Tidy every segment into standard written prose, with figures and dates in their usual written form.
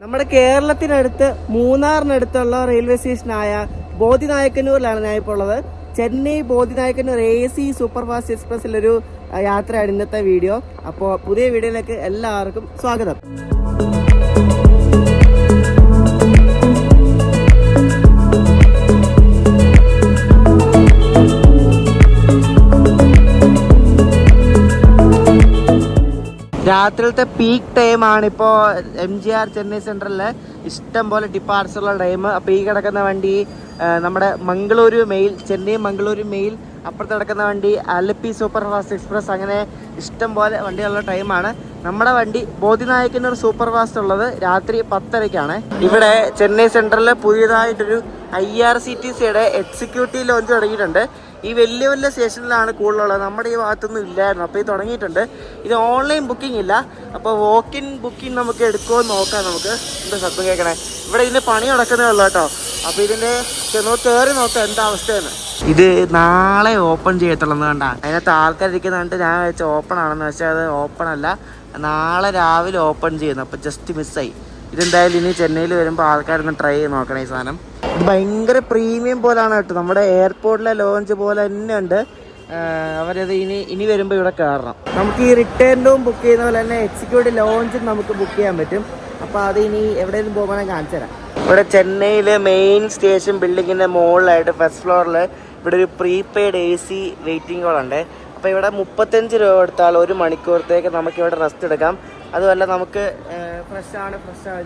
നമ്മുടെ കേരളത്തിനടുത്ത് മൂന്നാറിനടുത്തുള്ള റെയിൽവേ സ്റ്റേഷനായ ബോധിനായക്കന്നൂരിലാണ് ഞാൻ ഇപ്പോൾ ഉള്ളത്. ചെന്നൈ ബോധിനായക്കന്നൂർ AC സൂപ്പർ ഫാസ്റ്റ് എക്സ്പ്രസ്സിലൊരു യാത്രയാണ് ഇന്നത്തെ വീഡിയോ. അപ്പോൾ പുതിയ വീഡിയോയിലേക്ക് എല്ലാവർക്കും സ്വാഗതം. രാത്രിയിലത്തെ പീക്ക് ടൈമാണ് ഇപ്പോൾ MGR ചെന്നൈ സെൻട്രലിൽ ഇഷ്ടം പോലെ ഡിപ്പാർച്ചർ ഉള്ള ടൈം. അപ്പോൾ ഈ കിടക്കുന്ന വണ്ടി നമ്മുടെ മംഗളൂരു മെയിൽ, ചെന്നൈ മംഗളൂരു മെയിൽ, അപ്പുറത്ത് കിടക്കുന്ന വണ്ടി അലപ്പി സൂപ്പർ ഫാസ്റ്റ് എക്സ്പ്രസ്, അങ്ങനെ ഇഷ്ടം പോലെ വണ്ടികളുള്ള ടൈമാണ്. നമ്മുടെ വണ്ടി ബോധിനായക്കന്നൂർ സൂപ്പർ ഫാസ്റ്റ് ഉള്ളത് രാത്രി 10:30-ക്കാണ്. ഇവിടെ ചെന്നൈ സെൻട്രലിൽ പുതിയതായിട്ടൊരു IRCTCയുടെ എക്സിക്യൂട്ടീവ് ലോഞ്ച് തുടങ്ങിയിട്ടുണ്ട്. ഈ വലിയ വലിയ സ്റ്റേഷനിലാണ് കൂടുതലുള്ളത്, നമ്മുടെ ഈ ഭാഗത്തൊന്നും ഇല്ലായിരുന്നു. അപ്പോൾ ഇത് തുടങ്ങിയിട്ടുണ്ട്. ഇത് ഓൺലൈൻ ബുക്കിംഗ് ഇല്ല, അപ്പോൾ വോക്ക്-ഇൻ ബുക്കിംഗ് നമുക്ക് എടുക്കുമോ നോക്കാം. നമുക്ക് എന്താ ശബ്ദം കേൾക്കണേ, ഇവിടെ ഇതിൻ്റെ പണി നടക്കുന്നേ ഉള്ളൂ കേട്ടോ. അപ്പോൾ ഇതിൻ്റെ കയറി നോക്കാം എന്താ അവസ്ഥയെന്ന്. ഇത് നാളെ ഓപ്പൺ ചെയ്യത്തുള്ളൂ കണ്ട, അതിനകത്ത് ആൾക്കാരിരിക്കുന്ന കണ്ട് ഞാൻ വെച്ചാൽ ഓപ്പൺ ആണെന്ന് വെച്ചാൽ അത് ഓപ്പൺ അല്ല, നാളെ രാവിലെ ഓപ്പൺ ചെയ്യുന്നു. അപ്പോൾ ജസ്റ്റ് മിസ്സായി. ഇതെന്തായാലും ഇനി ചെന്നൈയിൽ വരുമ്പോൾ ആൾക്കാരൊന്ന് ട്രൈ ചെയ്ത് നോക്കണം ഈ സാധനം. ഇത് ഭയങ്കര പ്രീമിയം പോലാണ് കേട്ടോ, നമ്മുടെ എയർപോർട്ടിലെ ലോഞ്ച് പോലെ തന്നെ ഉണ്ട്. അവരത് ഇനി വരുമ്പോൾ ഇവിടെ കയറണം. നമുക്ക് ഈ റിട്ടേണിലും ബുക്ക് ചെയ്യുന്ന പോലെ തന്നെ എക്സിക്യൂട്ടീവ് ലോഞ്ചും നമുക്ക് ബുക്ക് ചെയ്യാൻ പറ്റും. അപ്പോൾ അത് ഇനി എവിടെയെങ്കിലും പോകുമ്പോൾ കാണിച്ചു തരാം. ഇവിടെ ചെന്നൈയിൽ മെയിൻ സ്റ്റേഷൻ ബിൽഡിങ്ങിൻ്റെ മുകളിലായിട്ട് ഫസ്റ്റ് ഫ്ലോറിൽ ഇവിടെ ഒരു പ്രീപെയ്ഡ് AC വെയിറ്റിംഗ് ഹാളുണ്ട്. അപ്പോൾ ഇവിടെ 35 രൂപ കൊടുത്താൽ 1 മണിക്കൂറത്തേക്ക് നമുക്കിവിടെ റെസ്റ്റ് എടുക്കാം. അതുമല്ല നമുക്ക് ഫ്രഷ് ആണ്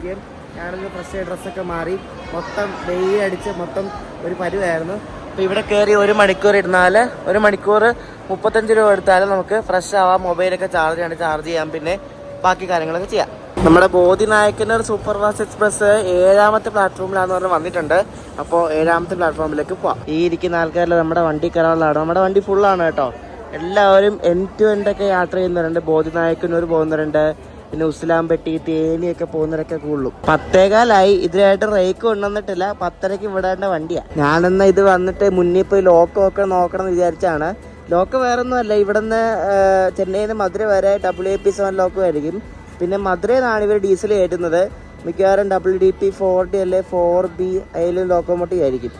ചെയ്യാൻ. ഞാനൊന്ന് ഫ്രഷ് ഡ്രസ്സൊക്കെ മാറി മൊത്തം വെയിലടിച്ച് മൊത്തം ഒരു പരുവായിരുന്നു. അപ്പോൾ ഇവിടെ കയറി 1 മണിക്കൂർ ഇരുന്നാൽ 1 മണിക്കൂർ 35 രൂപ എടുത്താൽ നമുക്ക് ഫ്രഷ് ആവാം, മൊബൈലൊക്കെ ചാർജ് ചെയ്യാം, പിന്നെ ബാക്കി കാര്യങ്ങളൊക്കെ ചെയ്യാം. നമ്മുടെ ബോധിനായക്കന്നൂർ സൂപ്പർ ഫാസ്റ്റ് എക്സ്പ്രസ് 7ാമത്തെ പ്ലാറ്റ്ഫോമിലാണെന്ന് പറഞ്ഞ് വന്നിട്ടുണ്ട്. അപ്പോൾ 7ാമത്തെ പ്ലാറ്റ്ഫോമിലേക്ക് പോവാം. ഈ ഇരിക്കുന്ന ആൾക്കാരിൽ നമ്മുടെ വണ്ടി കയറാനുള്ളതാണ്. നമ്മുടെ വണ്ടി ഫുള്ളാണ് കേട്ടോ. എല്ലാവരും end to end ഒക്കെ യാത്ര ചെയ്യുന്നവരുണ്ട്. ബോധിനായക്കന്നൂർ പോകുന്നവരുണ്ട്, പിന്നെ ഉസ്ലാംപെട്ടി, തേനിയൊക്കെ പോകുന്നവരൊക്കെ കൂടുതലും. 10:15 ഇതിനായിട്ട് റേക്ക് കൊണ്ടുവന്നിട്ടില്ല. 10:30-ക്ക് വിടേണ്ട വണ്ടിയാണ്. ഞാനെന്നാ ഇത് വന്നിട്ട് മുന്നിൽ പോയി ലോക്ക് നോക്കണം എന്ന് വിചാരിച്ചാണ്. ലോക്ക് വേറെ ഒന്നും അല്ല, ഇവിടെ നിന്ന് ചെന്നൈയിൽ നിന്ന് മധുര വരെ WAP7 ലോക്ക് ആയിരിക്കും. പിന്നെ മധുരയിൽ നിന്നാണ് ഇവർ ഡീസൽ കയറ്റുന്നത്. മിക്കവാറും WDP 4D അല്ലെ 4B അതിലും ലോക്കോമോട്ടീവ് ആയിരിക്കും.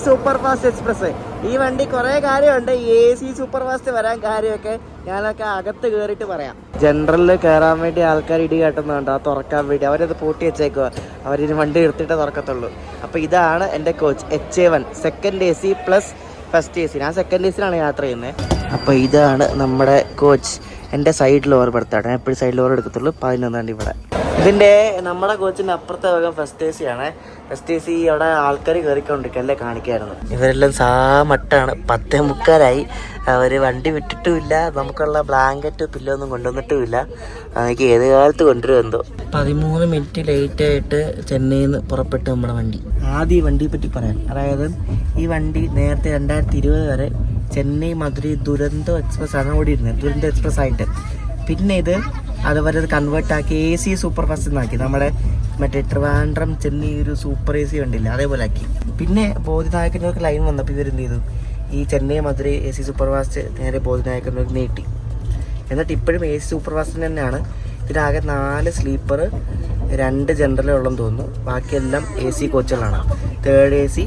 സൂപ്പർ ഫാസ്റ്റ് എക്സ്പ്രസ് ഈ വണ്ടി കുറേ കാര്യമുണ്ട്. AC സൂപ്പർ ഫാസ്റ്റ് വരാൻ കാര്യമൊക്കെ ഞാനൊക്കെ അകത്ത് കയറിയിട്ട് പറയാം. ജനറലിൽ കയറാൻ വേണ്ടി ആൾക്കാർ ഇടി കാട്ടുന്നുണ്ട്, ആ തുറക്കാൻ വേണ്ടി അവരത് പൂട്ടി വെച്ചേക്കുക. അവരിന് വണ്ടി എടുത്തിട്ടേ തുറക്കത്തുള്ളൂ. അപ്പോൾ ഇതാണ് എൻ്റെ coach HA1 second AC plus first AC. ഞാൻ സെക്കൻഡ് ACയിലാണ് യാത്ര ചെയ്യുന്നത്. അപ്പോൾ ഇതാണ് നമ്മുടെ കോച്ച്. എൻ്റെ സൈഡിൽ ഓവർ പെടുത്താണ്, ഞാൻ എപ്പോഴും സൈഡിൽ ഓവർ എടുക്കത്തുള്ളൂ. 11 ഇവിടെ. ഇതിൻ്റെ നമ്മുടെ കോച്ചിൻ്റെ അപ്പുറത്തെ ഭാഗം ഫസ്റ്റ് AC ആണ്. ഫസ്റ്റ് AC അവിടെ ആൾക്കാർ കയറിക്കൊണ്ടിരിക്കല്ലേ കാണിക്കായിരുന്നു. ഇവരെല്ലാം സാമട്ടാണ്. 10:45. അവർ വണ്ടി വിട്ടിട്ടുമില്ല, നമുക്കുള്ള ബ്ലാങ്കറ്റ് പില്ലൊന്നും കൊണ്ടുവന്നിട്ടുമില്ല. എനിക്ക് ഏത് കാലത്ത് കൊണ്ടുവരുമെന്തോ. 13 മിനിറ്റ് ലേറ്റായിട്ട് ചെന്നൈയിൽ നിന്ന് പുറപ്പെട്ടു നമ്മുടെ വണ്ടി. ആദ്യം ഈ വണ്ടിയെ പറ്റി പറയാം. അതായത് ഈ വണ്ടി നേരത്തെ 2020 വരെ ചെന്നൈ മധുരൈ ദുരന്തോ എക്സ്പ്രസ് ആണ് ഓടിയിരുന്നത്, ദുരന്തോ എക്സ്പ്രസ് ആയിട്ട്. പിന്നെ അതുവരെ കൺവേർട്ടാക്കി AC സൂപ്പർ ഫാസ്റ്റ് എന്നാക്കി. നമ്മുടെ മറ്റേ ട്രിവാൻഡ്രം ചെന്നൈ ഒരു സൂപ്പർ AC ഉണ്ടില്ല, അതേപോലെ ആക്കി. പിന്നെ ബോധിനായക്കന്നൂർക്ക് ലൈൻ വന്നപ്പോൾ ഇവരെന്ത് ചെയ്തു, ഈ Chennai Madurai AC super fast നേരെ ബോധിനായക്കന്നൂർക്ക് നീട്ടി. എന്നിട്ട് ഇപ്പോഴും AC സൂപ്പർ ഫാസ്റ്റ് തന്നെയാണ്. ഇതിനാകെ 4 സ്ലീപ്പർ 2 ജനറലേ ഉള്ളെന്ന് തോന്നുന്നു. ബാക്കിയെല്ലാം AC കോച്ചുകളാണ്. 3rd AC,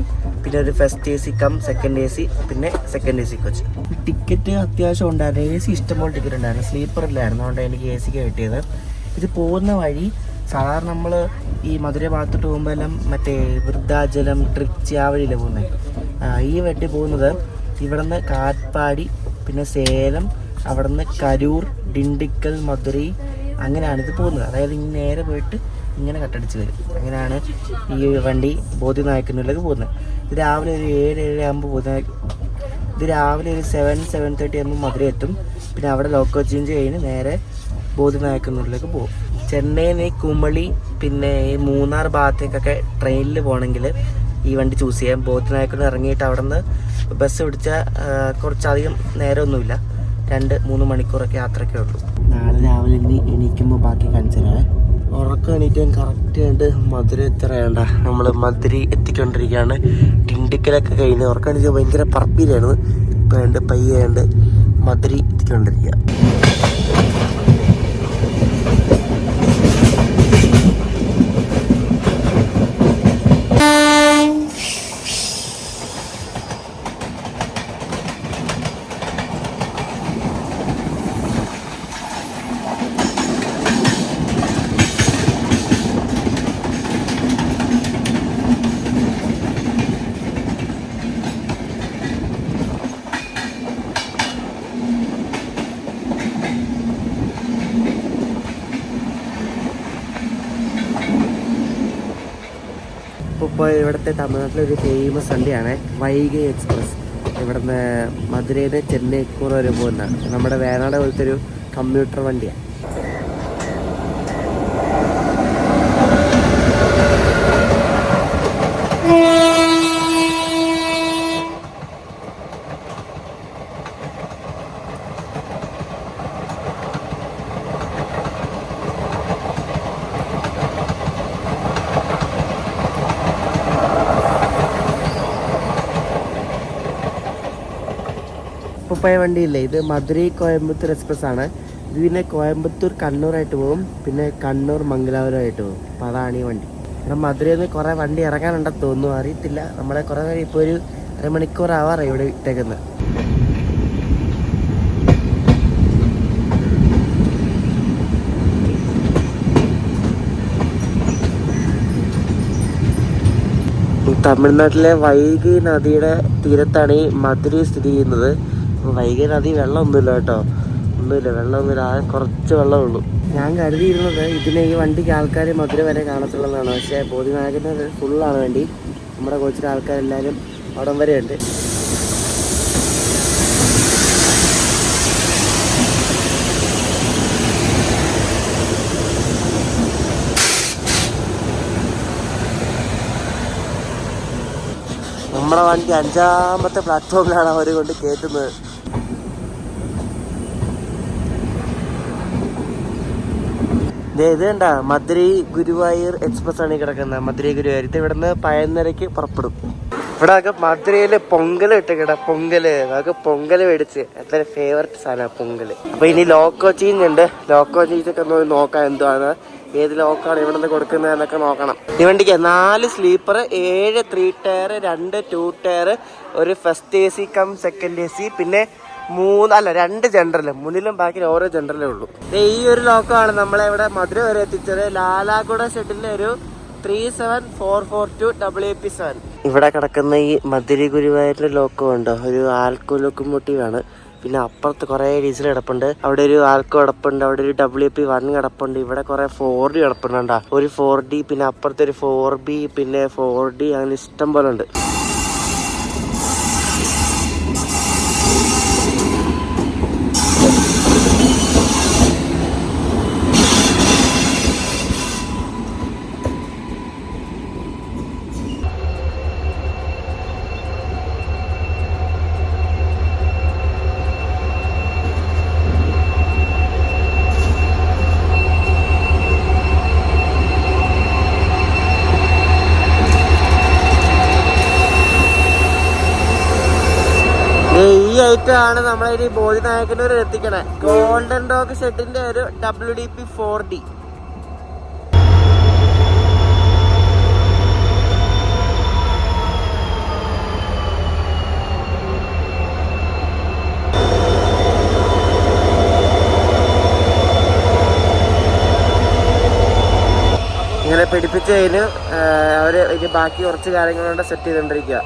പിന്നെ ഒരു first AC cum second AC, പിന്നെ സെക്കൻഡ് AC കോച്ച്. ടിക്കറ്റ് അത്യാവശ്യം ഉണ്ടായിരുന്നു. AC ഇഷ്ടംപോലെ ടിക്കറ്റ് ഉണ്ടായിരുന്നു, സ്ലീപ്പറില്ലായിരുന്നു. അതുകൊണ്ട് എനിക്ക് AC-ക്ക് കിട്ടിയത്. ഇത് പോകുന്ന വഴി സാധാരണ നമ്മൾ ഈ മധുര ഭാഗത്തോട്ട് പോകുമ്പോൾ എല്ലാം മറ്റേ വൃദ്ധാചലം, ട്രിച്ചി ആ വഴിയിലാണ് പോകുന്നത്. ഈ വണ്ടി പോകുന്നത് ഇവിടെ നിന്ന് കാറ്റ്പാടി, പിന്നെ സേലം, അവിടെ നിന്ന് കരൂർ, ഡിണ്ടിക്കൽ, മധുരൈ, അങ്ങനെയാണ് ഇത് പോകുന്നത്. അതായത് ഇങ്ങനെ നേരെ പോയിട്ട് ഇങ്ങനെ കട്ടടിച്ച് വരും. അങ്ങനെയാണ് ഈ വണ്ടി ബോധിനായക്കന്നൂരിലേക്ക് പോകുന്നത്. ഇത് രാവിലെ ഒരു 7-7 ആകുമ്പോൾ ഇത് രാവിലെ ഒരു 7-7:30 ആകുമ്പോൾ മധുര എത്തും. പിന്നെ അവിടെ ലോക്കോ ചേഞ്ച് കഴിഞ്ഞ് നേരെ ബോധിനായക്കന്നൂരിലേക്ക് പോകും. ചെന്നൈയിൽ നിന്ന് കുമളി, പിന്നെ ഈ മൂന്നാർ ഭാഗത്തേക്കൊക്കെ ട്രെയിനിൽ പോകണമെങ്കിൽ ഈ വണ്ടി ചൂസ് ചെയ്യാം. ബോധിനായക്കന്നൂർ ഇറങ്ങിയിട്ട് അവിടെ നിന്ന് ബസ് പിടിച്ചാൽ കുറച്ചധികം നേരമൊന്നുമില്ല, 2-3 മണിക്കൂറൊക്കെ യാത്രയൊക്കെ ഉള്ളൂ. നാളെ രാവിലെ എണീക്കുമ്പോൾ ബാക്കി കാണിച്ചു തരാം. ഉറക്കം എണീറ്റാൻ കറക്റ്റ് ആയിട്ട് മധുര എത്തറയണ്ട. നമ്മൾ മധുര എത്തിക്കൊണ്ടിരിക്കുകയാണ്. ടിണ്ടിക്കലൊക്കെ കഴിഞ്ഞ് ഉറക്കം എണീറ്റാൽ ഭയങ്കര പറപ്പിലായിരുന്നു. ഇപ്പം ഉണ്ട് പയ്യാണ്ട് മധുര എത്തിക്കൊണ്ടിരിക്കുക. ഇപ്പോൾ ഇവിടുത്തെ തമിഴ്നാട്ടിലൊരു ഫേമസ് വണ്ടിയാണ് വൈഗൈ എക്സ്പ്രസ്. ഇവിടുന്ന് മധുരയിൽ നിന്ന് ചെന്നൈക്കൂർ വരെ പോകുന്ന നമ്മുടെ വേനാട് പോലത്തെ ഒരു കമ്പ്യൂട്ടർ വണ്ടിയാണ്. ഉപ്പായ വണ്ടിയില്ലേ, ഇത് മധുരൈ കോയമ്പത്തൂർ എക്സ്പ്രസ് ആണ്. ഇത് പിന്നെ കോയമ്പത്തൂർ കണ്ണൂരായിട്ട് പോകും, പിന്നെ കണ്ണൂർ മംഗലാപുരമായിട്ട് പോകും. അപ്പോൾ അതാണ് ഈ വണ്ടി. ഇവിടെ മധുരയിൽ നിന്ന് കുറേ വണ്ടി ഇറങ്ങാനുണ്ടെന്ന് തോന്നുന്നു, അറിയത്തില്ല. നമ്മളെ കുറേ നേരം ഇപ്പോൾ ഒരു അരമണിക്കൂർ ആവാറായി ഇവിടെ ഇട്ടേക്കുന്നത്. തമിഴ്നാട്ടിലെ വൈഗൈ നദിയുടെ തീരത്താണ് ഈ മധുരൈ സ്ഥിതി ചെയ്യുന്നത്. വൈഗൈ നദി വെള്ളമൊന്നുമില്ല കേട്ടോ, ഒന്നുമില്ല, വെള്ളമൊന്നുമില്ല, ആ കുറച്ച് വെള്ളമേ ഉള്ളൂ. ഞാൻ കരുതിയിരുന്നത് ഇതിന് ഈ വണ്ടിക്ക് ആൾക്കാർ മധുര വരെ കാണത്തുള്ളതാണ്. പക്ഷേ ബോധിനായകന് ഫുള്ളാണ് വണ്ടി. നമ്മുടെ കോച്ചിലെ ആൾക്കാരെല്ലാവരും അവിടം വരെ ഉണ്ട്. നമ്മുടെ വണ്ടി 5ാമത്തെ പ്ലാറ്റ്ഫോമിലാണ് അവർ കൊണ്ട് കയറ്റുന്നത്. ഇത് കണ്ട മധുരൈ ഗുരുവായൂർ എക്സ്പ്രസ് ആണ് ഈ കിടക്കുന്നത്. മധുരൈ ഗുരുവായൂർ ഇത് ഇവിടുന്ന് പതിനൊന്നരയ്ക്ക് പുറപ്പെടും. ഇവിടെ ഒക്കെ മധുരയില് പൊങ്കൽ ഇട്ട് പൊങ്കല്, അതൊക്കെ പൊങ്കൽ മേടിച്ച് എത്ര ഫേവററ്റ് സാധനമാണ് പൊങ്കല്. അപ്പൊ ഇനി ലോക്കോ ചേഞ്ച് ഉണ്ട്. ലോക്കോ ചേഞ്ചൊക്കെ ഒന്ന് നോക്കാം എന്തുവാണ്, ഏത് ലോക്കാണ് ഇവിടെ നിന്ന് കൊടുക്കുന്നത് എന്നൊക്കെ നോക്കണം. ഈ വണ്ടിക്ക് 4 സ്ലീപ്പർ, 7 3 ടയർ, 2 2 ടയർ, ഒരു first AC cum second AC, പിന്നെ 2 ജനറൽ, മുന്നിലും ബാക്കിൽ ഓരോ ജനറലേ ഉള്ളൂ. ഈ ഒരു ലോക്കമാണ് നമ്മളെ ഇവിടെ മധുര വരെ എത്തിച്ചത്. ലാലാഗുഡ ഷെഡിലെ ഒരു 37442 WAP7. ഇവിടെ കിടക്കുന്ന ഈ മധുരൈ ഗുരുവായൂരിലെ ലോക്കോ ഉണ്ടോ, ഒരു ആൽക്കോ ലോക്കോമോട്ടീവാണ്. പിന്നെ അപ്പുറത്ത് കുറേ ഡീസൽ കിടപ്പുണ്ട്. അവിടെ ഒരു ആൽക്കോ കിടപ്പുണ്ട്, അവിടെ ഒരു WAP1 കിടപ്പുണ്ട്. ഇവിടെ കുറെ 4D കിടപ്പുണ്ടാ, ഒരു 4D, പിന്നെ അപ്പുറത്തെ ഒരു 4B, പിന്നെ 4D, അങ്ങനെ ഇഷ്ടം പോലെ ഉണ്ട്. ഈ ഐറ്റമാണ് നമ്മളെ ഈ ബോധിനായകനൂർ എത്തിക്കണേ. ഗോൾഡൻ ഡോഗ് ഷെഡിന്റെ ഒരു WDP 4D. ഇങ്ങനെ പിടിപ്പിച്ച് കഴിഞ്ഞ് അവര് ഇനി ബാക്കി കുറച്ച് കാര്യങ്ങളുണ്ട് സെറ്റ് ചെയ്തോണ്ടിരിക്കുക.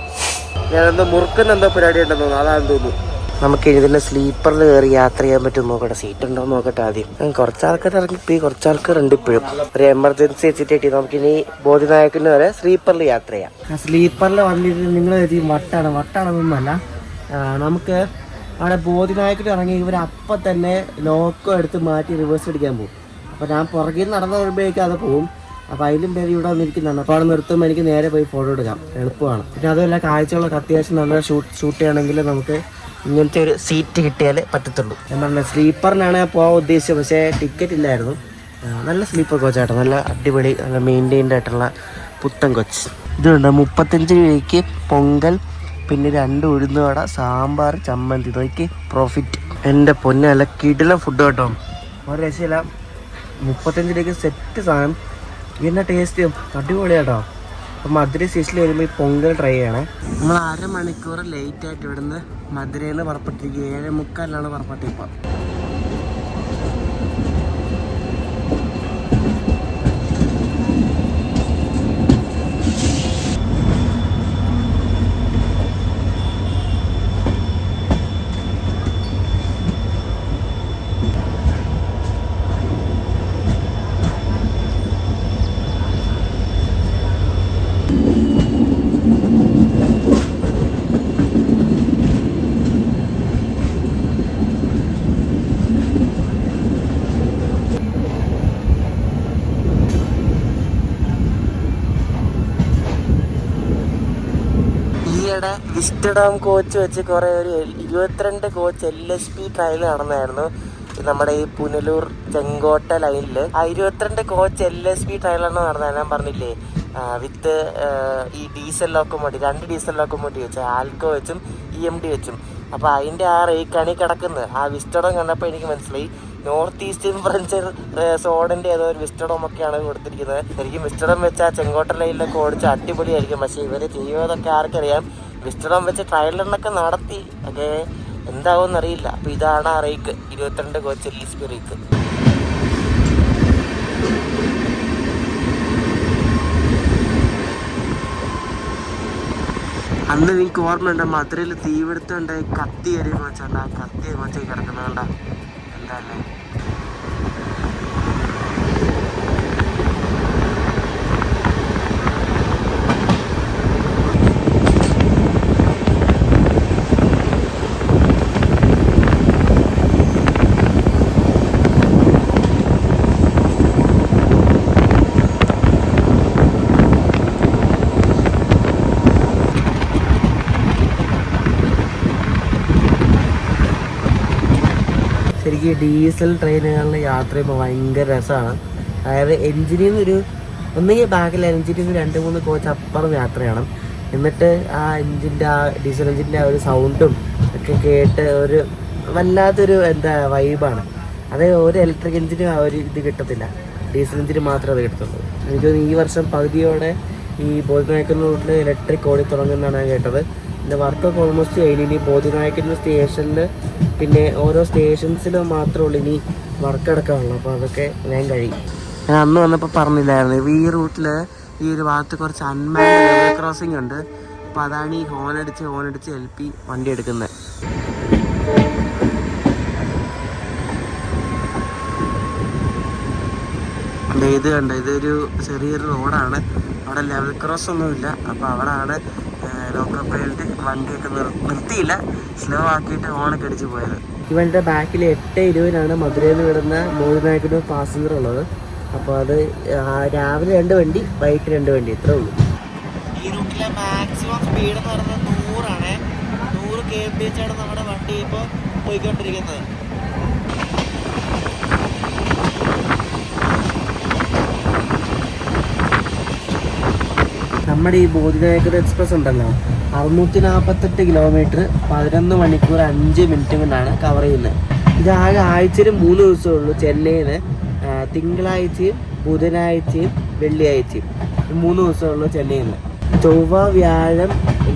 ഞാനെന്തോ മുറുക്കുന്നെന്തോ പരിപാടി ഉണ്ടെന്ന് തോന്നുന്നു, അതാണെന്ന് തോന്നുന്നു. നമുക്ക് ഇതിന്റെ സ്ലീപ്പറിൽ കയറി യാത്ര ചെയ്യാൻ പറ്റും നോക്കട്ടെ, സീറ്റ് ഉണ്ടോ നോക്കട്ടെ ആദ്യം. കുറച്ച് ആൾക്കാർ ഇറങ്ങിപ്പോയി, കുറച്ച് ആൾക്കാരുണ്ട് ഇപ്പോഴും. ഒരു എമർജൻസി വെച്ചിട്ട് നമുക്കിനി ബോധിനായകന് വരെ സ്ലീപ്പറിൽ യാത്ര ചെയ്യാം. സ്ലീപ്പറിൽ വന്നിട്ട് നിങ്ങൾ വട്ടാണെന്നൊന്നുമല്ല. നമുക്ക് അവിടെ ബോധിനായകന് ഇറങ്ങി ഇവർ അപ്പം തന്നെ ലോക്കോ എടുത്ത് മാറ്റി റിവേഴ്സ് അടിക്കാൻ പോകും. അപ്പോൾ ഞാൻ പുറകിൽ നടന്നു വരുമ്പോഴേക്കും അത് പോവും. അപ്പോൾ അതിലും പേര് ഇവിടെ വന്നിരിക്കുന്നുണ്ട്. അപ്പോൾ അവിടെ നിർത്തുമ്പോൾ എനിക്ക് നേരെ പോയി ഫോട്ടോ എടുക്കാം, എളുപ്പമാണ്. പിന്നെ അതുമല്ല കാഴ്ചകളൊക്കെ അത്യാവശ്യം നല്ല ഷൂട്ട് ചെയ്യണമെങ്കിൽ നമുക്ക് ഇങ്ങനത്തെ ഒരു സീറ്റ് കിട്ടിയാലേ പറ്റത്തുള്ളൂ. ഞാൻ പറഞ്ഞ സ്ലീപ്പറിനാണ് ഞാൻ പോകാൻ ഉദ്ദേശിച്ചത്, പക്ഷേ ടിക്കറ്റ് ഇല്ലായിരുന്നു. നല്ല സ്ലീപ്പർ കോച്ചാട്ടോ, നല്ല അടിപൊളി, നല്ല മെയിൻറ്റെയിൻഡ് ആയിട്ടുള്ള പുത്തൻ കോച്ച്. ഇതുണ്ട് 35 രൂപയ്ക്ക് പൊങ്കൽ, പിന്നെ 2 ഉഴുന്നുവട, സാമ്പാർ, ചമ്മന്തി. നോക്കി പ്രോഫിറ്റ്. എൻ്റെ പൊന്നെ, നല്ല കിടിലം ഫുഡ് കേട്ടോ, ഒരു രക്ഷയില്ല. 35 രൂപയ്ക്ക് സെറ്റ് സാധനം. എന്നാ ടേസ്റ്റ്, അടിപൊളിയാട്ടോ. അപ്പോൾ മധുര സ്റ്റേഷനിൽ വരുമ്പോൾ ഈ പൊങ്കൽ ട്രൈ ചെയ്യണേ. നമ്മൾ 1/2 മണിക്കൂർ ലേറ്റായിട്ട് ഇവിടുന്ന് മധുരയിൽ നിന്ന് പുറപ്പെട്ടിരിക്കുക. 7:45 പുറപ്പെട്ടിപ്പോൾ. വിസ്റ്റഡാം കോച്ച് വെച്ച് കുറേ ഒരു 22 കോച്ച് LSP ട്രയൽ നടന്നായിരുന്നു നമ്മുടെ ഈ പുനലൂർ ചെങ്കോട്ട ലൈനിൽ. ആ 22 കോച്ച് LSP ട്രയലാണ് നടന്നത്. ഞാൻ പറഞ്ഞില്ലേ, വിത്ത് ഈ ഡീസൽ ലോക്കോമോട്ടീവ്, 2 ഡീസൽ ലോക്കോമോട്ടീവ് വെച്ച്, ആൽക്കോ വെച്ചും EMD വെച്ചും. അപ്പോൾ അതിൻ്റെ ആ റേക്കാണ് ഈ കിടക്കുന്നത്. ആ വിസ്റ്റഡോം കണ്ടപ്പോൾ എനിക്ക് മനസ്സിലായി നോർത്ത് ഈസ്റ്റേൺ ഫ്രഞ്ച് സോഡിൻ്റെ ഏതോ ഒരു വിസ്റ്റഡോം ഒക്കെയാണ് കൊടുത്തിരിക്കുന്നത്. ശരിക്കും വിസ്റ്റഡോം വെച്ച് ആ ചെങ്കോട്ട ലൈനിലൊക്കെ ഓടിച്ച് അടിപൊളിയായിരിക്കും. പക്ഷേ ഇവർ ചെയ്യുന്നതൊക്കെ ആർക്കറിയാം. വിസ്റ്റഡോം വെച്ച് ട്രയലറിനൊക്കെ നടത്തി, ഒക്കെ എന്താവും അറിയില്ല. അപ്പോൾ ഇതാണ് ആ റേക്ക്, 22 കോച്ച് LSP റേക്ക്. അന്ന് എനിക്ക് ഓർമ്മയുണ്ട്, മധുരയിൽ തീപിടുത്തമുണ്ടായി കത്തി ഒരു കോച്ചുണ്ട്. ആ കത്തി കോച്ചായി കിടക്കുന്നുണ്ട. എന്താല്ലേ ശരിക്കും ഡീസൽ ട്രെയിനുകളിൽ യാത്ര ചെയ്യുമ്പോൾ ഭയങ്കര രസമാണ്. അതായത് എഞ്ചിനിൽ നിന്നൊരു ഒന്നുകിൽ ബാക്കിൽ എഞ്ചിനിൽ നിന്ന് 2-3 കോച്ച് അപ്പുറം യാത്ര ചെയ്യണം. എന്നിട്ട് ആ എഞ്ചിൻ്റെ, ആ ഡീസൽ എഞ്ചിൻ്റെ ആ ഒരു സൗണ്ടും ഒക്കെ കേട്ട് ഒരു വല്ലാത്തൊരു വൈബാണ്. അത് ഒരു ഇലക്ട്രിക് എഞ്ചിന് ആ ഒരു ഇത് കിട്ടത്തില്ല, ഡീസൽ എഞ്ചിന് മാത്രമേ അത് കിട്ടത്തുള്ളൂ. എനിക്ക് ഈ വർഷം പകുതിയോടെ ഈ ബോധിനായക്കൻ റൂട്ടിൽ ഇലക്ട്രിക് ഓടി തുടങ്ങുമെന്നാണ് ഞാൻ കേട്ടത്. എൻ്റെ വർക്കൊക്കെ ഓൾമോസ്റ്റ് കഴിഞ്ഞ്. ഇനി ബോധിനായക്കൻ സ്റ്റേഷനിൽ, പിന്നെ ഓരോ സ്റ്റേഷൻസിലും മാത്രമേ ഉള്ളൂ ഇനി വർക്ക് എടുക്കാനുള്ളൂ. അപ്പോൾ അതൊക്കെ വേഗം കഴിയും. ഞാൻ അന്ന് വന്നപ്പോൾ പറഞ്ഞില്ലായിരുന്നു, ഈ റൂട്ടിൽ ഈ ഒരു ഭാഗത്ത് കുറച്ച് അൺമാൻഡ് ലെവൽ ക്രോസിംഗ് ഉണ്ട്. അപ്പോൾ അതാണ് ഈ ഹോണടിച്ച് LP വണ്ടി എടുക്കുന്നത്. ഇത് കണ്ട, ഇതൊരു ചെറിയൊരു റോഡാണ്, അവിടെ ലെവൽ ക്രോസ് ഒന്നുമില്ല. അപ്പോൾ അവിടെയാണ് ലോക്കൽ പൈലറ്റ് വണ്ടിയൊക്കെ നിർത്തിയില്ല, സ്ലോ ആക്കിയിട്ട് ഹോണൊക്കെ അടിച്ച് പോയത്. ഈ വണ്ടിയുടെ ബാക്കിൽ 8:20 മധുരയിൽ നിന്ന് വിടുന്ന ബോധിനായക്കനൂർ പാസഞ്ചർ ഉള്ളത്. അപ്പോൾ അത് രാവിലെ 2 വണ്ടി, വൈകിട്ട് 2 വണ്ടി, ഇത്രേ ഉള്ളൂ. ഈ റൂട്ടിലെ മാക്സിമം സ്പീഡ് എന്ന് പറയുന്നത് 100 100 km/h നമ്മുടെ വണ്ടി ഇപ്പോൾ പോയിക്കൊണ്ടിരിക്കുന്നത്. നമ്മുടെ ഈ ബോധിനായകൻ എക്സ്പ്രസ് ഉണ്ടല്ലോ, 648 കിലോമീറ്റർ 11 മണിക്കൂർ 5 മിനിറ്റ് കൊണ്ടാണ് കവർ ചെയ്യുന്നത്. ഇതാകെ ആഴ്ചയിൽ 3 ദിവസമേ ഉള്ളൂ. ചെന്നൈയിൽ തിങ്കളാഴ്ചയും ബുധനാഴ്ചയും വെള്ളിയാഴ്ചയും 3 ദിവസമേ ഉള്ളൂ ചെന്നൈയിൽ. ചൊവ്വ, വ്യാഴം,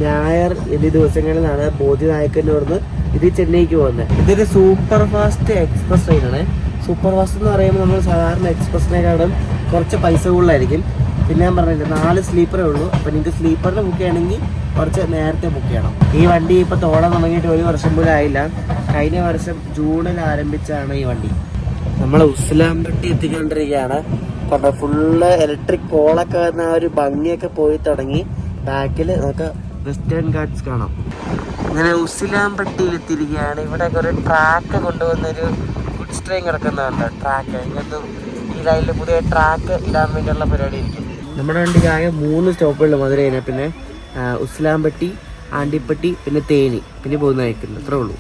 ഞായർ എന്നീ ദിവസങ്ങളിലാണ് ബോധിനായക്കന്നൂർന്ന് ഇത് ചെന്നൈക്ക് പോകുന്നത്. ഇതൊരു സൂപ്പർ ഫാസ്റ്റ് എക്സ്പ്രസ് ട്രെയിനാണ്. സൂപ്പർ ഫാസ്റ്റ് എന്ന് പറയുമ്പോൾ നമ്മൾ സാധാരണ എക്സ്പ്രസിനെക്കാളും കുറച്ച് പൈസ കൂടുതലായിരിക്കും. പിന്നെ ഞാൻ പറഞ്ഞില്ല, 4 സ്ലീപ്പറേ ഉള്ളൂ. അപ്പോൾ നിങ്ങൾക്ക് സ്ലീപ്പറിന് ബുക്ക് ചെയ്യണമെങ്കിൽ കുറച്ച് നേരത്തെ ബുക്ക് ചെയ്യണം. ഈ വണ്ടി ഇപ്പോൾ തോടാൻ തുടങ്ങിയിട്ട് 1 വർഷം പോലും ആയില്ല. കഴിഞ്ഞ വർഷം ജൂണിൽ ആരംഭിച്ചാണ് ഈ വണ്ടി. നമ്മൾ ഉസ്ലാംപട്ടി എത്തിക്കൊണ്ടിരിക്കുകയാണ്. കണ്ടോ, ഫുള്ള് ഇലക്ട്രിക് പോളൊക്കെ വന്ന ആ ഒരു ഭംഗിയൊക്കെ പോയി തുടങ്ങി. ബാക്കിൽ നമുക്ക് വെസ്റ്റേൺ ഗാർഡ്സ് കാണാം. ഇങ്ങനെ ഉസ്ലാംപട്ടിയിൽ എത്തിയിരിക്കുകയാണ്. ഇവിടെ ഒരു ട്രാക്ക് കൊണ്ടുവന്നൊരു ഗുഡ്സ് ട്രെയിൻ കിടക്കുന്നതുണ്ട്. ട്രാക്ക് ഇങ്ങനത്തെ ഈ ലൈനിൽ പുതിയ ട്രാക്ക് ഇടാൻ വേണ്ടിയുള്ള പരിപാടി ഇരിക്കും. നമ്മുടെ വണ്ടിക്ക് ആകെ 3 സ്റ്റോപ്പുകളിൽ മധുരയിൽ. പിന്നെ ഉസ്ലാംപട്ടി, ആണ്ടിപ്പട്ടി, പിന്നെ തേനി, പിന്നെ ബോധിനായക്കൻ. അത്രേ ഉള്ളൂ.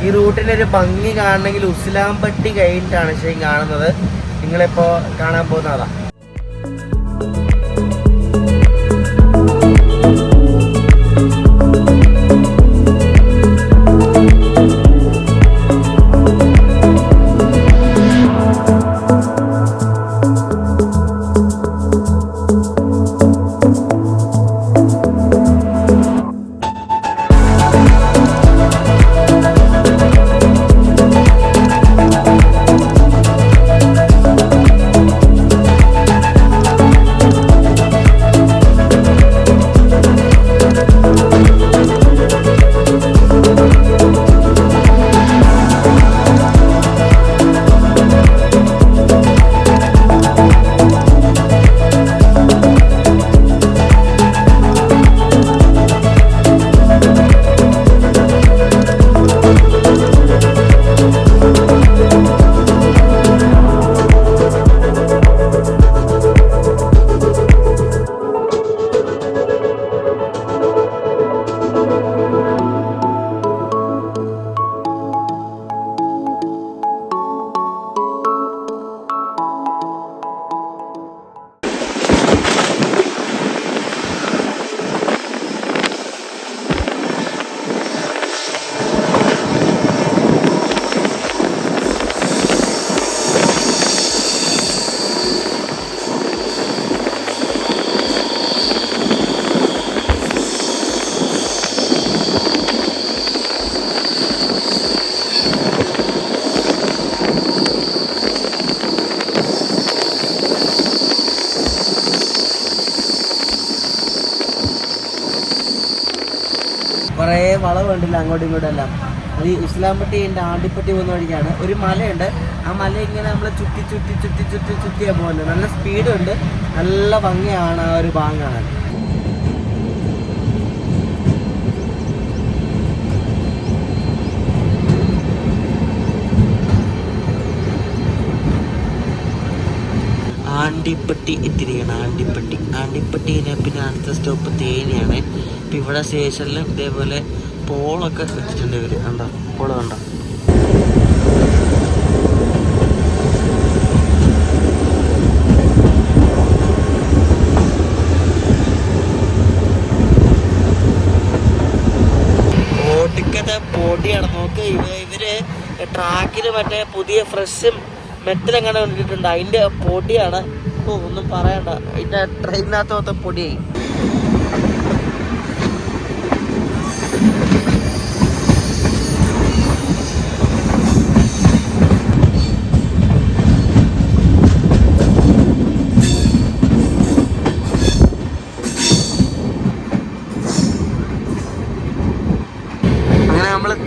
ഈ റൂട്ടിൻ്റെ ഒരു ഭംഗി കാണണമെങ്കിൽ ഉസിലാമ്പട്ടി കഴിഞ്ഞിട്ടാണ് ശരിക്കും കാണുന്നത്. നിങ്ങളിപ്പോൾ കാണാൻ പോകുന്നതാണ്. കുറേ വളവുണ്ടല്ലോ അങ്ങോട്ടും ഇങ്ങോട്ടും എല്ലാം. അത് ഇസ്ലാംപട്ടി എൻ്റെ ആണ്ടിപ്പട്ടി പോകുന്ന വഴിക്കാണ്. ഒരു മലയുണ്ട്, ആ മല ഇങ്ങനെ നമ്മൾ ചുറ്റിയാണ് പോകുന്നത്. നല്ല സ്പീഡുണ്ട്, നല്ല ഭംഗിയാണ് ആ ഒരു ഭാഗം കാണാൻ. ആണ്ടിപ്പട്ടി എത്തിരിക്കുകയാണ്. ആണ്ടിപ്പട്ടിയിലെ പിന്നെ അടുത്ത സ്റ്റോപ്പ് തേനിയാണ്. ഇപ്പം ഇവിടെ സ്റ്റേഷനിൽ ഇതേപോലെ പോളൊക്കെ വെച്ചിട്ടുണ്ട് ഇവർ. കണ്ടോ പോള് കണ്ടോ? ഓട്ടിക്കത്തെ പൊടിയാണ്. നോക്ക്, ഇവര് ട്രാക്കിൽ മറ്റേ പുതിയ ഫ്രഷും മെറ്റലെങ്ങനെ കൊണ്ടിട്ടുണ്ട്, അതിൻ്റെ പൊടിയാണ്. ഓ ഒന്നും പറയണ്ട, അതിൻ്റെ ട്രെയിനകത്ത് മൊത്തം പൊടിയായി.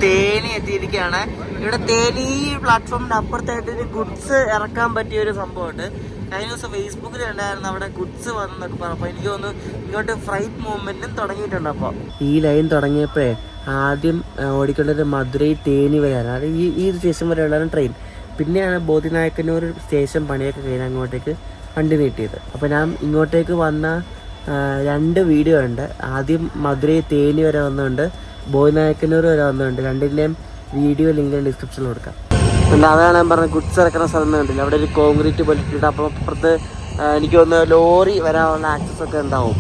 തേനി എത്തിയിരിക്കുകയാണ്. ഇവിടെ തേനി പ്ലാറ്റ്ഫോമിന്റെ അപ്പുറത്തായിട്ട് ഒരു ഗുഡ്സ് ഇറക്കാൻ പറ്റിയ ഒരു സംഭവമുണ്ട്. കഴിഞ്ഞ ദിവസം ഫേസ്ബുക്കിൽ ഉണ്ടായിരുന്നു അവിടെ ഗുഡ്സ് വന്നൊക്കെ പറഞ്ഞു. അപ്പോൾ എനിക്ക് തോന്നുന്നു ഇങ്ങോട്ട് ഫ്രൈറ്റ് മൂവ്മെന്റും തുടങ്ങിയിട്ടുണ്ട്. അപ്പോൾ ഈ ലൈൻ തുടങ്ങിയപ്പോഴേ ആദ്യം ഓടിക്കേണ്ടത് മധുരൈ തേനി വരെയാണ്. അത് ഈ സ്റ്റേഷൻ വരെയുള്ളതാണ് ട്രെയിൻ. പിന്നെയാണ് ബോധിനായക്കന്നൂർ സ്റ്റേഷൻ പണിയൊക്കെ കഴിഞ്ഞ് അങ്ങോട്ടേക്ക് വണ്ടി നീട്ടിയത്. അപ്പോൾ ഞാൻ ഇങ്ങോട്ടേക്ക് വന്ന 2 വീഡിയോ ഉണ്ട്. ആദ്യം മധുരൈ തേനി വരെ വന്നുകൊണ്ട് ബോധിനായക്കന്നൂർ വരെ വന്നുകൊണ്ട്. രണ്ടിൻ്റെയും വീഡിയോ ലിങ്ക് ഡിസ്ക്രിപ്ഷനിൽ കൊടുക്കാം. പിന്നെ അതാണ് ഞാൻ പറഞ്ഞത്, ഗുഡ്സ് ഇറക്കുന്ന സ്ഥലം കണ്ടില്ല, അവിടെ ഒരു കോൺക്രീറ്റ് പൊലിച്ചിട്ട്. അപ്പോൾ അപ്പുറത്ത് എനിക്ക് തോന്നുന്നു ലോറി വരാനുള്ള ആക്സസ് ഒക്കെ ഉണ്ടാവും.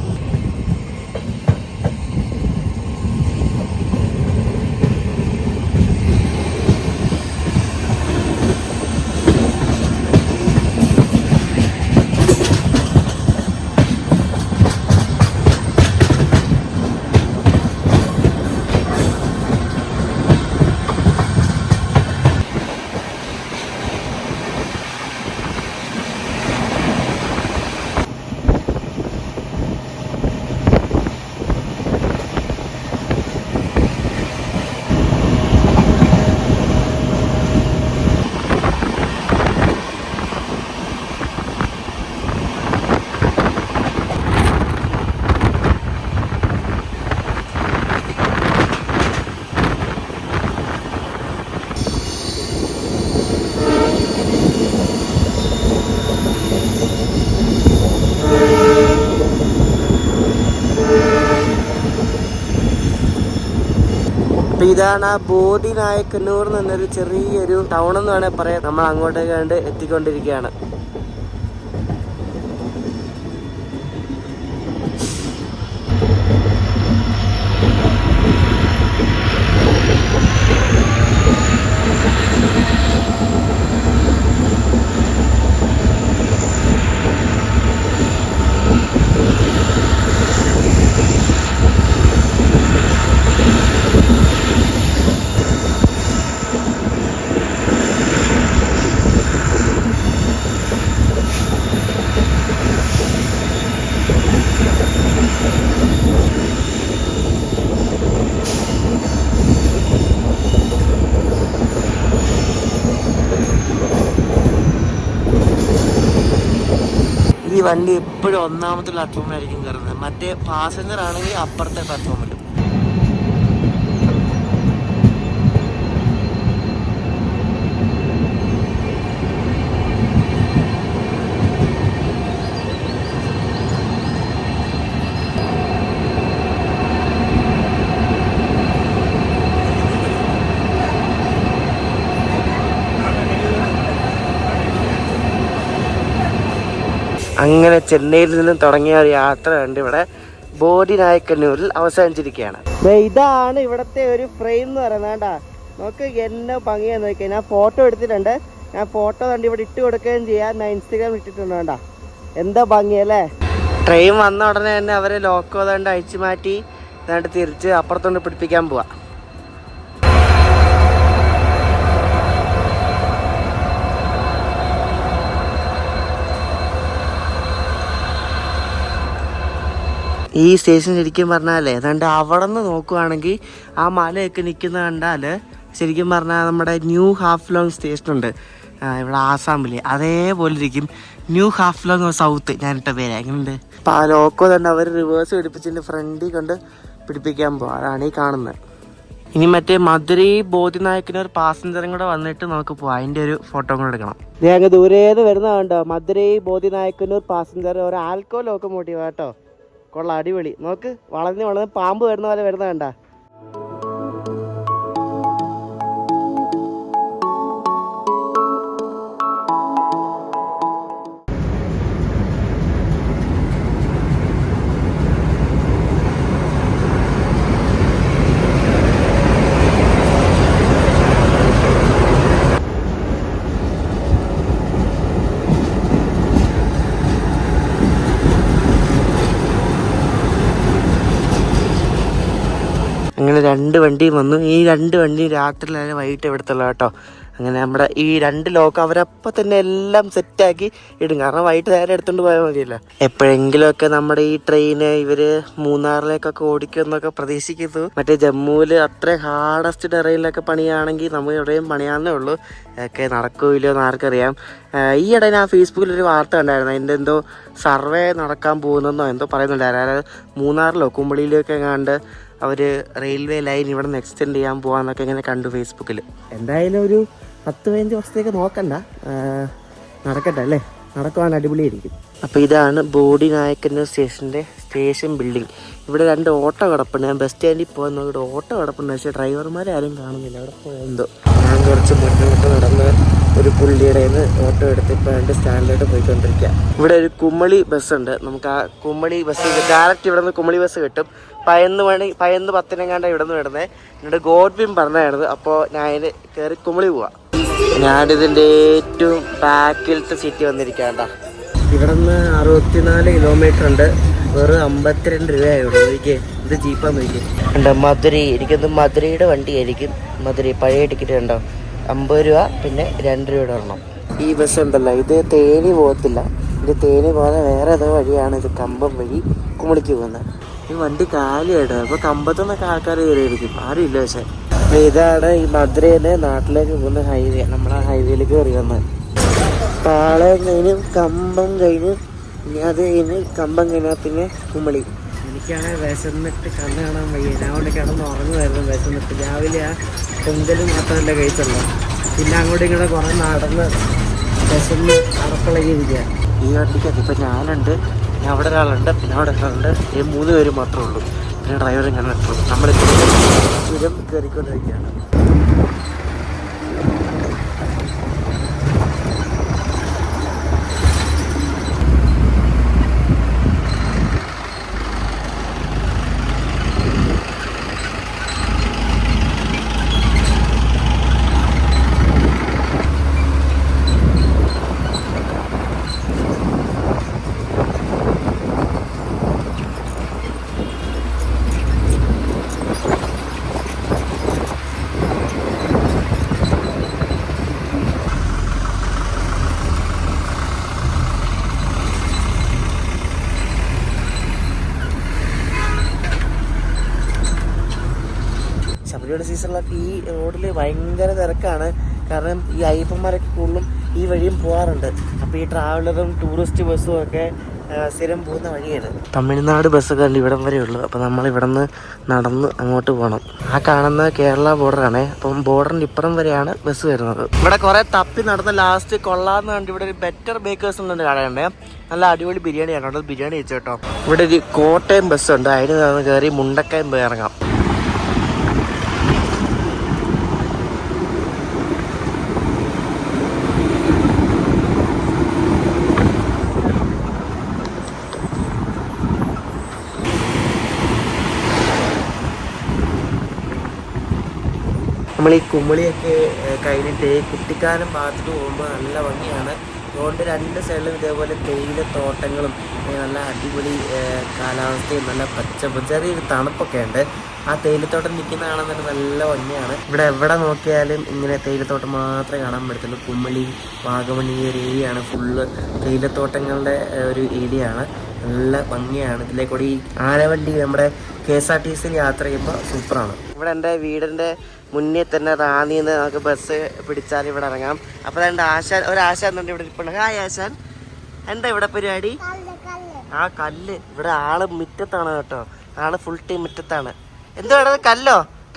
ഇതാണ് ആ ബോധി നായക്കന്നൂർ എന്നൊരു ചെറിയൊരു ടൗൺ എന്ന് വേണേൽ പറയാം. നമ്മൾ അങ്ങോട്ടേക്ക് കണ്ട് എത്തിക്കൊണ്ടിരിക്കുകയാണ്. ഈ വണ്ടി എപ്പോഴും ഒന്നാമത്തെ പ്ലാറ്റ്ഫോമിലായിരിക്കും കയറുന്നത്. മറ്റേ പാസഞ്ചർ ആണെങ്കിൽ അപ്പുറത്തെ പ്ലാറ്റ്ഫോമിലും. അങ്ങനെ ചെന്നൈയിൽ നിന്നും തുടങ്ങിയ ഒരു യാത്ര കണ്ട് ഇവിടെ ബോധി നായക്കന്നൂരിൽ അവസാനിച്ചിരിക്കുകയാണ്. ഇതാണ് ഇവിടുത്തെ ഒരു ഫ്രെയിം എന്ന് പറയുന്നത്. കേട്ടാ നോക്ക് എന്നെ ഭംഗിയാന്ന് നോക്കിയാൽ ഞാൻ ഫോട്ടോ എടുത്തിട്ടുണ്ട്. ഞാൻ ഫോട്ടോ കണ്ട് ഇവിടെ ഇട്ട് കൊടുക്കുകയും ചെയ്യാം. ഞാൻ ഇൻസ്റ്റഗ്രാം ഇട്ടിട്ടുണ്ട്. വേണ്ട എന്താ ഭംഗിയല്ലേ. ട്രെയിൻ വന്ന ഉടനെ തന്നെ അവരെ ലോക്കോ തണ്ട് അഴിച്ചു മാറ്റി എന്നിട്ട് തിരിച്ച് അപ്പുറത്തോണ്ട് പിടിപ്പിക്കാൻ പോവാ. ഈ സ്റ്റേഷൻ ശരിക്കും പറഞ്ഞാലേ ഏതാണ്ട് അവിടെ നിന്ന് നോക്കുവാണെങ്കിൽ ആ മലയൊക്കെ നിൽക്കുന്ന കണ്ടാൽ ശരിക്കും പറഞ്ഞാൽ നമ്മുടെ ന്യൂ ഹാഫ്ലോങ് സ്റ്റേഷനുണ്ട് ഇവിടെ ആസാമിൽ, അതേപോലെ ഇരിക്കും ന്യൂ ഹാഫ്ലോങ് സൗത്ത്. ഞാനിട്ട പേര് എങ്ങനെയുണ്ട്. അപ്പോൾ ആ ലോക്കോ തന്നെ അവർ റിവേഴ്സ് പിടിപ്പിച്ചതിൻ്റെ ഫ്രണ്ടിൽ കൊണ്ട് പിടിപ്പിക്കാൻ പോകും. അതാണ് ഈ കാണുന്നത്. ഇനി മറ്റേ മധുരൈ ബോധി നായക്കന്നൂർ പാസഞ്ചറും കൂടെ വന്നിട്ട് നമുക്ക് പോവാം. അതിൻ്റെ ഒരു ഫോട്ടോ കൂടെ എടുക്കണം. ഞാൻ അങ്ങ് ദൂരേന്ന് വരുന്നതുണ്ടോ മധുരൈ ബോധി നായക്കന്നൂർ പാസഞ്ചർ. ഒരു ആൽക്കോ ലോക്കോമോട്ടീവ് കേട്ടോ. കൊള്ളാം, അടിപൊളി. നോക്ക് വളർന്ന് പാമ്പ് വരുന്ന പോലെ വരുന്ന കണ്ട. അങ്ങനെ രണ്ട് വണ്ടിയും വന്നു. ഈ രണ്ട് വണ്ടിയും രാത്രിയിലാണ് വൈകിട്ട് ഇവിടുത്തുള്ള കേട്ടോ. അങ്ങനെ നമ്മുടെ ഈ രണ്ട് ലോക്ക് അവരപ്പം തന്നെ എല്ലാം സെറ്റാക്കി ഇടും. കാരണം വൈകിട്ട് നേരെ എടുത്തുകൊണ്ട് പോയാൽ മതിയല്ലോ. എപ്പോഴെങ്കിലുമൊക്കെ നമ്മുടെ ഈ ട്രെയിന് ഇവർ മൂന്നാറിലേക്കൊക്കെ ഓടിക്കുമെന്നൊക്കെ പ്രതീക്ഷിക്കുന്നു. മറ്റേ ജമ്മുവിൽ അത്ര ഹാർഡസ്റ്റ് ടെറൈനിലൊക്കെ പണിയാണെങ്കിൽ നമുക്ക് എവിടെയും പണിയാന്നേ ഉള്ളൂ. ഒക്കെ നടക്കില്ലോ എന്ന് ആർക്കറിയാം. ഈയിടെ ഞാൻ ഫേസ്ബുക്കിലൊരു വാർത്ത കണ്ടായിരുന്നു. അതിൻ്റെ എന്തോ സർവേ നടക്കാൻ പോകുന്നെന്നോ എന്തോ പറയുന്നുണ്ടായിരുന്നു. അതായത് മൂന്നാറിലോ കുമ്പളിയിലൊക്കെ കണ്ട് അവർ റെയിൽവേ ലൈൻ ഇവിടെ നിന്ന് എക്സ്റ്റെൻഡ് ചെയ്യാൻ പോകാമെന്നൊക്കെ ഇങ്ങനെ കണ്ടു ഫേസ്ബുക്കിൽ. എന്തായാലും ഒരു 10-15 വർഷത്തേക്ക് നോക്കണ്ട, നടക്കട്ടെ അല്ലേ. നടക്കുവാൻ അടിപൊളിയായിരിക്കും. അപ്പോൾ ഇതാണ് ബോധി നായക്കന്നൂർ സ്റ്റേഷൻ്റെ സ്റ്റേഷൻ ബിൽഡിംഗ്. ഇവിടെ രണ്ട് ഓട്ടോ കിടപ്പുണ്ട്. ഞാൻ ബസ് സ്റ്റാൻഡിൽ പോകാൻ നോക്കിയിട്ട് ഓട്ടോ കിടപ്പുണ്ട്. പക്ഷേ ഡ്രൈവർമാരെ ആരും കാണുന്നില്ല. അവിടെ പോയെന്തോ. ഞാൻ കുറച്ച് മുന്നോട്ട് നടന്ന് ഒരു പുള്ളിയുടെ നിന്ന് ഓട്ടോ എടുത്ത് ഇപ്പോൾ രണ്ട് സ്റ്റാൻഡിലോട്ട് പോയിക്കൊണ്ടിരിക്കുക. ഇവിടെ ഒരു കുമളി ബസ്സുണ്ട്. നമുക്ക് ആ കുമളി ബസ് ഡയറക്റ്റ് ഇവിടെ നിന്ന് കുമളി ബസ് കിട്ടും. 10:10 ഇവിടെ നിന്ന് വിടുന്നത്. എന്നിട്ട് ഗോഡ്വിൻ പറഞ്ഞായിരുന്നു. അപ്പോൾ ഞാൻ അതിന് കയറി കുമളി പോവാം. ഞാനിതിൻ്റെ ഏറ്റവും ബാക്കിലത്തെ സീറ്റ് വന്നിരിക്കാണ്ട. ഇവിടെ നിന്ന് 64 കിലോമീറ്റർ ഉണ്ട്. വെറും 52 രൂപയായുള്ളൂ. എനിക്ക് ഇത് ചീപ്പാന്ന് നോക്കി ഉണ്ടോ. മധുരൈ എനിക്കൊന്ന് മധുരയുടെ വണ്ടി ആയിരിക്കും. മധുരൈ പഴയ ടിക്കറ്റ് ഉണ്ടോ 50 രൂപ, പിന്നെ 2 രൂപയുടെ ഒരെണ്ണം. ഈ ബസ് ഉണ്ടല്ലോ, ഇത് തേനി പോകത്തില്ല. ഇത് തേനി പോകാതെ വേറെ ഏതോ വഴിയാണ്. ഇത് കമ്പം വഴി കുമളിക്ക് പോകുന്നത്. ഈ വണ്ടി കാലിയായിട്ട് അപ്പോൾ കമ്പത്തുനിന്നൊക്കെ ആൾക്കാർ കയറിയിരിക്കും. ആരും ഇല്ല. പക്ഷേ ഇതാണ് ഈ മധുരയിലെ നാട്ടിലേക്ക് പോകുന്ന ഹൈവേ. നമ്മളാ ഹൈവേയിലേക്ക് കയറി വന്നത്. പാളയം കഴിഞ്ഞ് കമ്പം കഴിഞ്ഞ് ഇനി അത് കഴിഞ്ഞ് കമ്പം കഴിഞ്ഞാൽ പിന്നെ കുമളി. എനിക്കാണെങ്കിൽ വിശന്നിട്ട് കണ്ണ് കാണാൻ വയ്യ. ഞാൻ കൊണ്ട് കിടന്ന് ഉറങ്ങുമായിരുന്നു വിശന്നിട്ട്. രാവിലെ ആ പൊങ്കലും മാത്രമല്ല കഴിച്ചുള്ളൂ. പിന്നെ അങ്ങോട്ടും ഇങ്ങോട്ട് കുറേ നടന്ന് വിശന്ന് അറക്കളയിരിക്കുക. ഈ വണ്ടിക്കകത്ത് ഇപ്പം ഞാനുണ്ട്, പിന്നെ അവിടെ ഒരാളുണ്ട്, പിന്നെ അവിടെ ഒരാളുണ്ട്. ഈ 3 പേര് മാത്രമേ ഉള്ളൂ. പിന്നെ ഡ്രൈവറും കാണാൻ നമ്മളിപ്പോൾ ചുരം കയറിക്കൊണ്ടിരിക്കുകയാണ്. ശബരിമല സീസണിലൊക്കെ ഈ റോഡിൽ ഭയങ്കര തിരക്കാണ്. കാരണം ഈ അയ്യപ്പന്മാരൊക്കെ കൂടുതലും ഈ വഴിയും പോകാറുണ്ട്. അപ്പോൾ ഈ ട്രാവലറും ടൂറിസ്റ്റ് ബസ്സും ഒക്കെ സ്ഥിരം പോകുന്ന വഴിയാണ്. തമിഴ്നാട് ബസ്സൊക്കെ ഉണ്ട് ഇവിടം വരെ ഉള്ളു. അപ്പോൾ നമ്മൾ ഇവിടെ നിന്ന് നടന്ന് അങ്ങോട്ട് പോകണം. ആ കാണുന്ന കേരള ബോർഡറാണ്. അപ്പം ബോർഡറിൻ്റെ ഇപ്പുറം വരെയാണ് ബസ് വരുന്നത്. ഇവിടെ കുറേ തപ്പി നടന്ന ലാസ്റ്റ് കൊള്ളാന്ന് കണ്ട് ഇവിടെ ഒരു ബെറ്റർ ബേക്കേഴ്സ് എന്നുണ്ട് കടയുണ്ട്. നല്ല അടിപൊളി ബിരിയാണിയാണ്. അവിടെ ബിരിയാണി വെച്ചു കേട്ടോ. ഇവിടെ ഒരു കോട്ടയം ബസ്സുണ്ട്. അതിന് നിന്ന് കയറി മുണ്ടക്കയം പോയി ഇറങ്ങാം. നമ്മൾ ഈ കുമളിയൊക്കെ കഴിഞ്ഞിട്ട് കുട്ടിക്കാനം ഭാഗത്തോട്ട് പോകുമ്പോൾ നല്ല ഭംഗിയാണ്. റോഡിൻ്റെ രണ്ട് സൈഡിലും ഇതേപോലെ തേയില തോട്ടങ്ങളും നല്ല അടിപൊളി കാലാവസ്ഥയും നല്ല പച്ചപ്പ് ചെറിയൊരു തണുപ്പൊക്കെ ഉണ്ട്. ആ തേയിലത്തോട്ടം നിൽക്കുന്ന കാണാൻ തന്നെ നല്ല ഭംഗിയാണ്. ഇവിടെ എവിടെ നോക്കിയാലും ഇങ്ങനെ തേയിലത്തോട്ടം മാത്രമേ കാണാൻ പറ്റത്തുള്ളൂ. കുമളി വാഗമൺ ഈ ഒരു ഏരിയയാണ് ഫുള്ള് തേയിലത്തോട്ടങ്ങളുടെ ഒരു ഏരിയയാണ്. നല്ല ഭംഗിയാണ്. ഇതിലേക്കൂടി ഈ ആനവണ്ടി നമ്മുടെ KSRTC യാത്ര ചെയ്യുമ്പോൾ സൂപ്പറാണ്. ഇവിടെ എൻ്റെ വീടിൻ്റെ മുന്നേ തന്നെ റാന്നിന്ന് നമുക്ക് ബസ് പിടിച്ചാൽ ഇവിടെ ഇറങ്ങാം. അപ്പോൾ അതുകൊണ്ട് ഒരാശാൻ തന്നെ ഇവിടെ ഇരിപ്പുണ്ട്. ഹായ് ആശാൻ, എന്താ ഇവിടെ പരിപാടി? ആ കല്ല് ഇവിടെ ആള് മുറ്റത്താണ് കേട്ടോ. ആള് ഫുൾ ടൈം മുറ്റത്താണ്. എന്തുവാ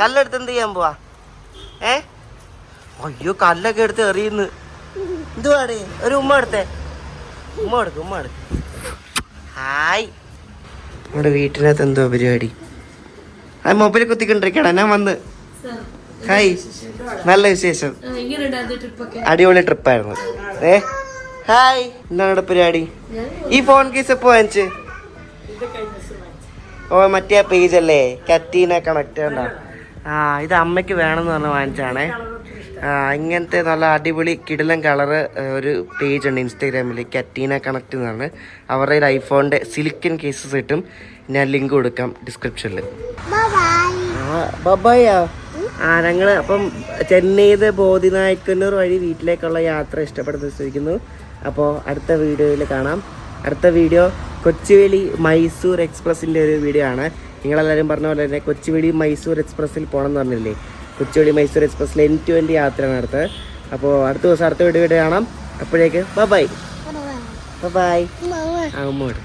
കല്ലെടുത്ത് എന്ത് ചെയ്യാൻ പോവാ? അയ്യോ കല്ലൊക്കെ എടുത്ത് എറിയുന്നു. എന്തുവാടേ? ഒരു ഉമ്മ എടുത്തേ. ഉമ്മ എടുക്കും. ഹായ്. നമ്മുടെ വീട്ടിനകത്ത് എന്തോ പരിപാടി? ആ മൊബൈൽ കുത്തിക്കൊണ്ടിരിക്കണ ഞാൻ വന്ന്. ഹായ്, നല്ല വിശേഷം. അടിപൊളി ട്രിപ്പായിരുന്നു. ഹായ്, എന്താണ് പരിപാടി? ഈ ഫോൺ കേസ് എപ്പോ വാങ്ങിച്ച്? ഓ മറ്റേ പേജ് അല്ലേ, കറ്റീന കണക്ട് ഉണ്ടോ? ആ ഇത് അമ്മയ്ക്ക് വേണമെന്ന് പറഞ്ഞ് വാങ്ങിച്ചാണേ. ഇങ്ങനത്തെ നല്ല അടിപൊളി കിടിലൻ കളറ് ഒരു പേജ് ഉണ്ട് ഇൻസ്റ്റാഗ്രാമിൽ, കറ്റീന കണക്ട് എന്ന് പറഞ്ഞ്. അവരുടെ ഐഫോണിൻ്റെ സിലിക്കൺ കേസസ് കിട്ടും. ഞാൻ ലിങ്ക് കൊടുക്കാം ഡിസ്ക്രിപ്ഷനിൽ. ബബായാ. ഞങ്ങൾ അപ്പം ചെന്നൈയിൽ ബോധിനായക്കന്നൂർ വഴി വീട്ടിലേക്കുള്ള യാത്ര ഇഷ്ടപ്പെടുന്ന വിശ്വസിക്കുന്നു. അപ്പോൾ അടുത്ത വീഡിയോയിൽ കാണാം. അടുത്ത വീഡിയോ കൊച്ചുവേളി മൈസൂർ എക്സ്പ്രസിൻ്റെ ഒരു വീഡിയോ ആണ്. നിങ്ങളെല്ലാവരും പറഞ്ഞ പോലെ തന്നെ കൊച്ചുവേളി മൈസൂർ എക്സ്പ്രസ്സിൽ പോകണം എന്ന് പറഞ്ഞില്ലേ? കൊച്ചുവേളി മൈസൂർ എക്സ്പ്രസ്സിൽ N20 യാത്രയാണ് അടുത്ത്. അപ്പോൾ അടുത്ത ദിവസം അടുത്ത വീഡിയോ കാണാം. അപ്പോഴേക്ക് ബൈ. ഉമ്മോട്.